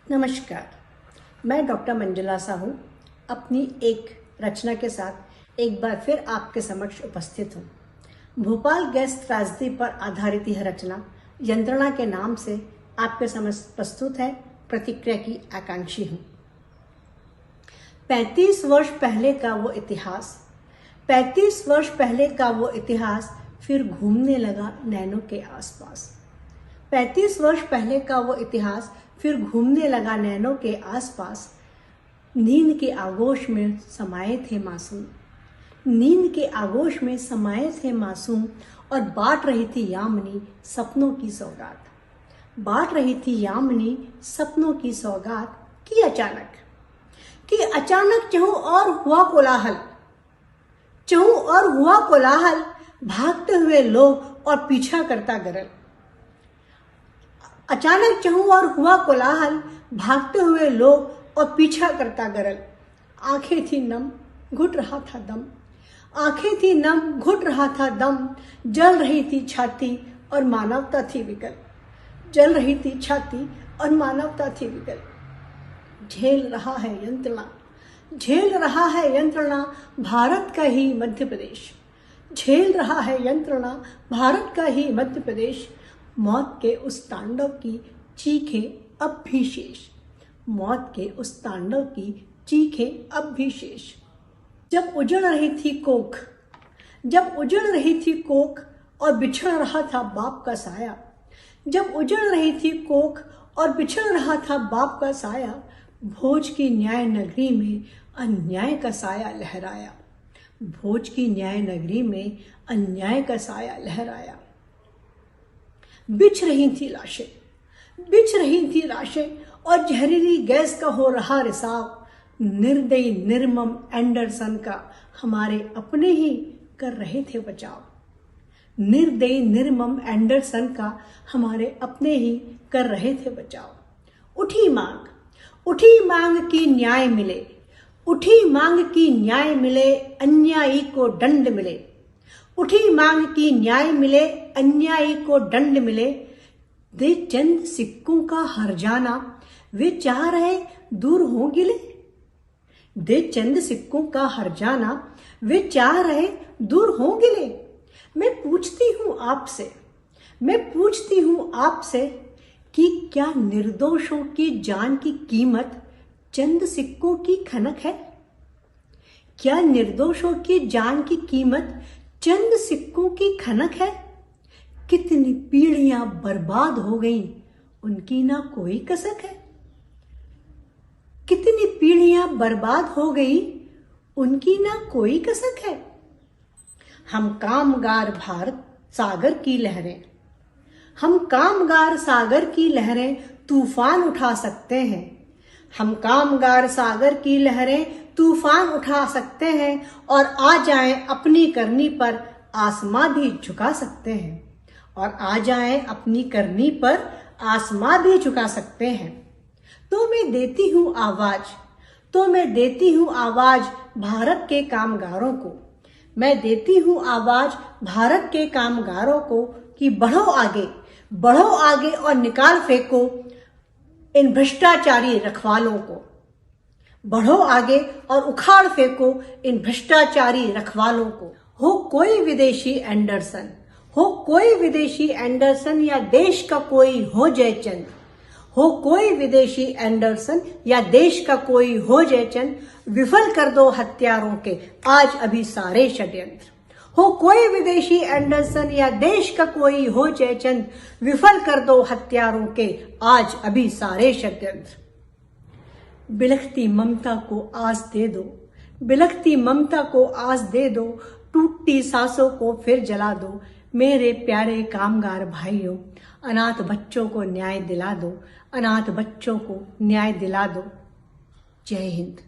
नमस्कार, मैं डॉक्टर मंजुला साहू अपनी एक रचना के साथ एक बार फिर आपके समक्ष उपस्थित हूँ। भोपाल गैस त्रासदी पर आधारित यह रचना यंत्रणा के नाम से आपके समक्ष प्रस्तुत है। प्रतिक्रिया की आकांक्षी हूँ। 35 वर्ष पहले का वो इतिहास, 35 वर्ष पहले का वो इतिहास फिर घूमने लगा नैनों के आसपास। 35 वर्ष पहले का वो इतिहास फिर घूमने लगा नैनों के आसपास। नींद के आगोश में समाये थे मासूम, नींद के आगोश में समाये थे मासूम, और बांट रही थी यामिनी सपनों की सौगात, बांट रही थी यामिनी सपनों की सौगात। कि अचानक चहु और हुआ कोलाहल, चहु और हुआ कोलाहल, भागते हुए लोग और पीछा करता गरल। अचानक चहु और हुआ कोलाहल, भागते हुए लोग और पीछा करता गरल। आंखें थी नम, घुट रहा था दम, आंखें थी नम, घुट रहा था दम, जल रही थी छाती और मानवता थी विकल, जल रही थी छाती और मानवता थी विकल। झेल रहा है यंत्रणा, झेल रहा है यंत्रणा भारत का ही मध्य प्रदेश, झेल रहा है यंत्रणा भारत का ही मध्य प्रदेश। मौत के उस तांडव की चीखें अब भी शेष, मौत के उस तांडव की चीखें अब भी शेष। जब उजड़ रही थी कोख, जब उजड़ रही थी कोख और बिछड़ रहा था बाप का साया, जब उजड़ रही थी कोख और बिछड़ रहा था बाप का साया, भोज की न्याय नगरी में अन्याय का साया लहराया, भोज की न्याय नगरी में अन्याय का साया लहराया। बिछ रही थी लाशें, बिछ रही थी लाशें, और जहरीली गैस का हो रहा रिसाव। निर्दयी निर्मम एंडरसन का हमारे अपने ही कर रहे थे बचाव, निर्दयी निर्मम एंडरसन का हमारे अपने ही कर रहे थे बचाव। उठी मांग, उठी मांग की न्याय मिले, उठी मांग की न्याय मिले, अन्यायी को दंड मिले, उठी मांग की न्याय मिले, अन्यायी को दंड मिले। दे चंद सिक्कों का हर्जाना, वे चाह रहे दूर हो गिले, दे चंद सिक्कों का हर्जाना, वे चाह रहे दूर हो गिले। मैं पूछती हूँ आपसे, मैं पूछती हूँ आपसे कि क्या निर्दोषों की जान की कीमत चंद सिक्कों की खनक है? क्या निर्दोषों की जान की कीमत चंद सिक्कों की खनक है? कितनी पीढ़ियां बर्बाद हो गईं, उनकी ना कोई कसक है, कितनी पीढ़ियां बर्बाद हो गई, उनकी ना कोई कसक है। हम कामगार भारत सागर की लहरें, हम कामगार सागर की लहरें तूफान उठा सकते हैं, हम कामगार सागर की लहरें तूफान उठा सकते हैं, और आ जाएं अपनी करनी पर आसमां भी झुका सकते हैं, और आ जाएं अपनी करनी पर आसमां भी झुका सकते हैं। तो मैं देती हूँ आवाज, तो मैं देती हूँ आवाज भारत के कामगारों को, मैं देती हूँ आवाज भारत के कामगारों को कि बढ़ो आगे, बढ़ो आगे और निकाल फेंको इन भ्रष्टाचारी रखवालों को, बढ़ो आगे और उखाड़ फेंको इन भ्रष्टाचारी रखवालों को। हो कोई विदेशी एंडरसन, हो कोई विदेशी एंडरसन, या देश का कोई हो जयचंद, हो कोई विदेशी एंडरसन या देश का कोई हो जयचंद, विफल कर दो हत्यारों के आज अभी सारे षड्यंत्र। हो कोई विदेशी एंडरसन या देश का कोई हो जयचंद, विफल कर दो हत्यारों के आज अभी सारे षड्यंत्र। बिलखती ममता को आस दे दो, बिलखती ममता को आस दे दो, टूटती सांसों को फिर जला दो। मेरे प्यारे कामगार भाइयों, अनाथ बच्चों को न्याय दिला दो, अनाथ बच्चों को न्याय दिला दो। जय हिंद।